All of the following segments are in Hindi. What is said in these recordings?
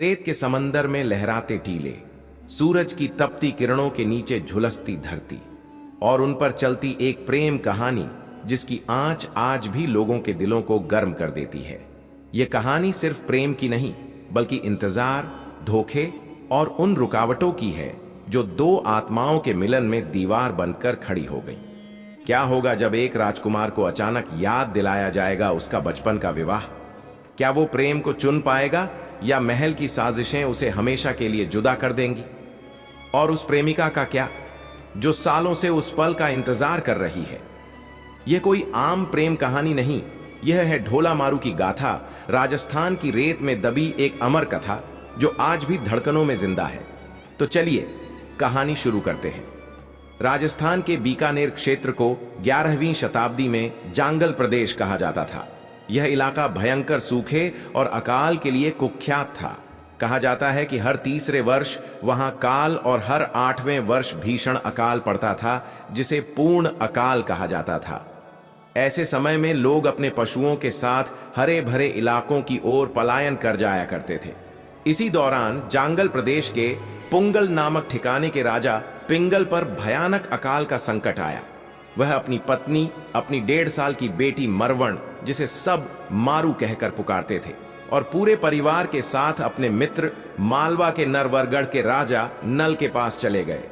रेत के समंदर में लहराते टीले, सूरज की तपती किरणों के नीचे झुलसती धरती और उन पर चलती एक प्रेम कहानी जिसकी आंच आज भी लोगों के दिलों को गर्म कर देती है। यह कहानी सिर्फ प्रेम की नहीं बल्कि इंतजार, धोखे और उन रुकावटों की है जो दो आत्माओं के मिलन में दीवार बनकर खड़ी हो गई। क्या होगा जब एक राजकुमार को अचानक याद दिलाया जाएगा उसका बचपन का विवाह? क्या वो प्रेम को चुन पाएगा या महल की साजिशें उसे हमेशा के लिए जुदा कर देंगी? और उस प्रेमिका का क्या जो सालों से उस पल का इंतजार कर रही है? यह कोई आम प्रेम कहानी नहीं, यह है ढोला मारू की गाथा, राजस्थान की रेत में दबी एक अमर कथा जो आज भी धड़कनों में जिंदा है। तो चलिए कहानी शुरू करते हैं। राजस्थान के बीकानेर क्षेत्र को 11वीं शताब्दी में जांगल प्रदेश कहा जाता था। यह इलाका भयंकर सूखे और अकाल के लिए कुख्यात था। कहा जाता है कि हर तीसरे वर्ष वहां काल और हर 8वें वर्ष भीषण अकाल पड़ता था, जिसे पूर्ण अकाल कहा जाता था। ऐसे समय में लोग अपने पशुओं के साथ हरे भरे इलाकों की ओर पलायन कर जाया करते थे। इसी दौरान जांगल प्रदेश के पुंगल नामक ठिकाने के राजा पिंगल पर भयानक अकाल का संकट आया। वह अपनी पत्नी, अपनी 1.5 साल की बेटी मरवण, जिसे सब मारू कहकर पुकारते थे, और पूरे परिवार के साथ अपने मित्र मालवा के नरवरगढ़ के राजा नल के पास चले गए।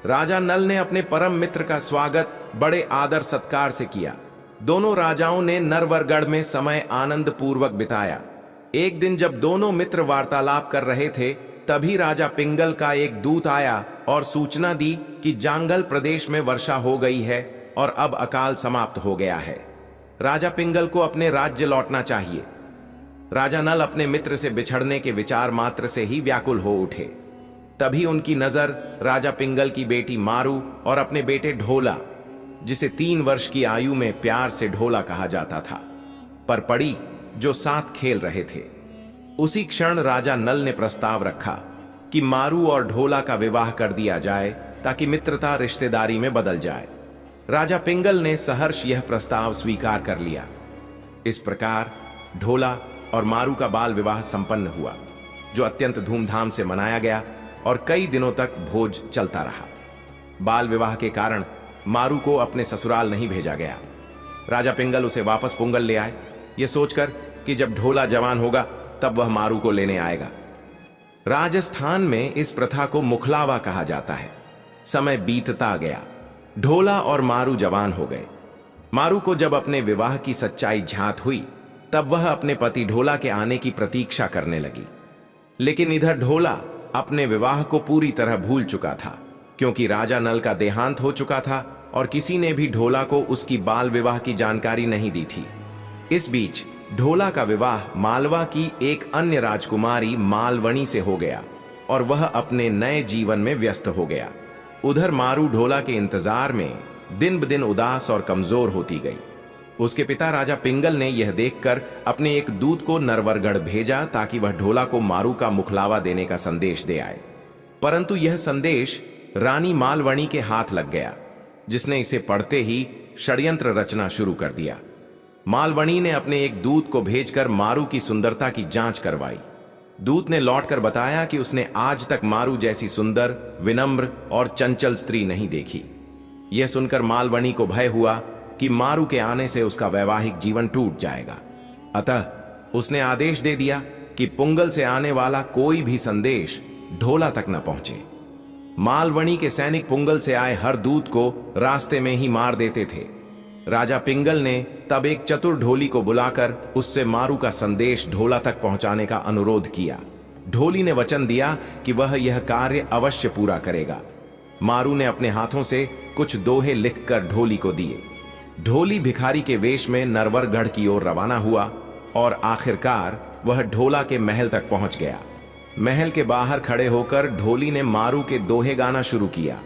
राजा नल ने अपने परम मित्र का स्वागत बड़े आदर सत्कार से किया। दोनों राजाओं ने नरवरगढ़ में समय आनंद पूर्वक बिताया। एक दिन जब दोनों मित्र वार्तालाप कर रहे थे, तभी राजा पिंगल का एक दूत आया और सूचना दी कि जांगल प्रदेश में वर्षा हो गई है और अब अकाल समाप्त हो गया है। राजा पिंगल को अपने राज्य लौटना चाहिए। राजा नल अपने मित्र से बिछड़ने के विचार मात्र से ही व्याकुल हो उठे। तभी उनकी नजर राजा पिंगल की बेटी मारू और अपने बेटे ढोला, जिसे 3 वर्ष की आयु में प्यार से ढोला कहा जाता था, पर पड़ी, जो साथ खेल रहे थे। उसी क्षण राजा नल ने प्रस्ताव रखा कि मारू और ढोला का विवाह कर दिया जाए ताकि मित्रता रिश्तेदारी में बदल जाए। राजा पिंगल ने सहर्ष यह प्रस्ताव स्वीकार कर लिया। इस प्रकार ढोला और मारू का बाल विवाह संपन्न हुआ, जो अत्यंत धूमधाम से मनाया गया और कई दिनों तक भोज चलता रहा। बाल विवाह के कारण मारू को अपने ससुराल नहीं भेजा गया। राजा पिंगल उसे वापस पुंगल ले आए, यह सोचकर कि जब ढोला जवान होगा तब वह मारू को लेने आएगा। राजस्थान में इस प्रथा को मुखलावा कहा जाता है। समय बीतता गया, ढोला और मारू जवान हो गए। मारू को जब अपने विवाह की सच्चाई झांत हुई, तब वह अपने पति ढोला के आने की प्रतीक्षा करने लगी। लेकिन इधर ढोला अपने विवाह को पूरी तरह भूल चुका था, क्योंकि राजा नल का देहांत हो चुका था और किसी ने भी ढोला को उसकी बाल विवाह की जानकारी नहीं दी थी। इस बीच ढोला का विवाह मालवा की एक अन्य राजकुमारी मालवणी से हो गया और वह अपने नए जीवन में व्यस्त हो गया। उधर मारू ढोला के इंतजार में दिन ब दिन उदास और कमजोर होती गई। उसके पिता राजा पिंगल ने यह देखकर अपने एक दूत को नरवरगढ़ भेजा ताकि वह ढोला को मारू का मुखलावा देने का संदेश दे आए। परंतु यह संदेश रानी मालवणी के हाथ लग गया, जिसने इसे पढ़ते ही षड्यंत्र रचना शुरू कर दिया। मालवणी ने अपने एक दूत को भेजकर मारू की सुंदरता की जांच करवाई। दूत ने लौटकर बताया कि उसने आज तक मारू जैसी सुंदर, विनम्र और चंचल स्त्री नहीं देखी। यह सुनकर मालवणी को भय हुआ कि मारू के आने से उसका वैवाहिक जीवन टूट जाएगा। अतः उसने आदेश दे दिया कि पुंगल से आने वाला कोई भी संदेश ढोला तक न पहुंचे। मालवणी के सैनिक पुंगल से आए हर दूत को रास्ते में ही मार देते थे। राजा पिंगल ने तब एक चतुर ढोली को बुलाकर उससे मारू का संदेश ढोला तक पहुंचाने का अनुरोध किया। ढोली ने वचन दिया कि वह यह कार्य अवश्य पूरा करेगा। मारू ने अपने हाथों से कुछ दोहे लिखकर ढोली को दिए। ढोली भिखारी के वेश में नरवरगढ़ की ओर रवाना हुआ और आखिरकार वह ढोला के महल तक पहुंच गया। महल के बाहर खड़े होकर ढोली ने मारू के दोहे गाना शुरू किया,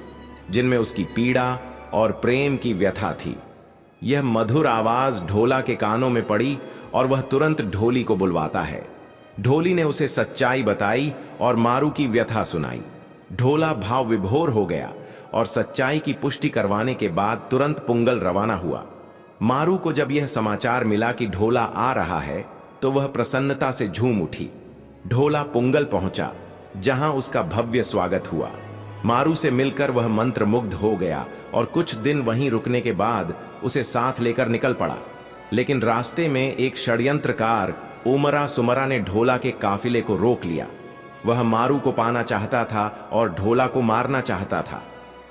जिनमें उसकी पीड़ा और प्रेम की व्यथा थी। यह मधुर आवाज ढोला के कानों में पड़ी और वह तुरंत ढोली को बुलवाता है। ढोली ने उसे सच्चाई बताई और मारू की व्यथा सुनाई। ढोला भाव विभोर हो गया और सच्चाई की पुष्टि करवाने के बाद तुरंत पुंगल रवाना हुआ। मारू को जब यह समाचार मिला कि ढोला आ रहा है, तो वह प्रसन्नता से झूम उठी। ढोला पुंगल पहुंचा, जहां उसका भव्य स्वागत हुआ। मारू से मिलकर वह मंत्रमुग्ध हो गया और कुछ दिन वहीं रुकने के बाद उसे साथ लेकर निकल पड़ा। लेकिन रास्ते में एक षड्यंत्रकार उमरा सुमरा ने ढोला के काफिले को रोक लिया। वह मारू को पाना चाहता था और ढोला को मारना चाहता था।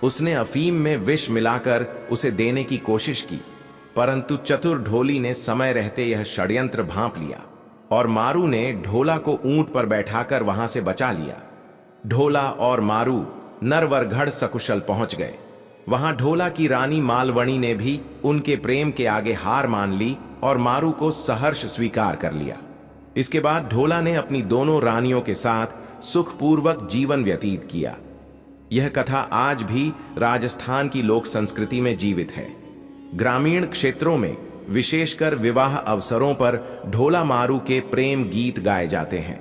उसने अफीम में विष मिलाकर उसे देने की कोशिश की, परंतु चतुर ढोली ने समय रहते यह षड्यंत्र भांप लिया और मारू ने ढोला को ऊंट पर बैठाकर वहां से बचा लिया। ढोला और मारू नरवरगढ़ सकुशल पहुंच गए। वहां ढोला की रानी मालवणी ने भी उनके प्रेम के आगे हार मान ली और मारू को सहर्ष स्वीकार कर लिया। इसके बाद ढोला ने अपनी दोनों रानियों के साथ सुखपूर्वक जीवन व्यतीत किया। यह कथा आज भी राजस्थान की लोक संस्कृति में जीवित है। ग्रामीण क्षेत्रों में विशेषकर विवाह अवसरों पर ढोला मारू के प्रेम गीत गाए जाते हैं।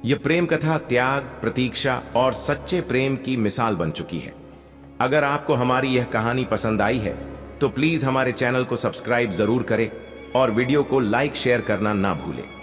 यह प्रेम कथा त्याग, प्रतीक्षा और सच्चे प्रेम की मिसाल बन चुकी है। अगर आपको हमारी यह कहानी पसंद आई है तो प्लीज हमारे चैनल को सब्सक्राइब जरूर करें और वीडियो को लाइक शेयर करना ना भूलें।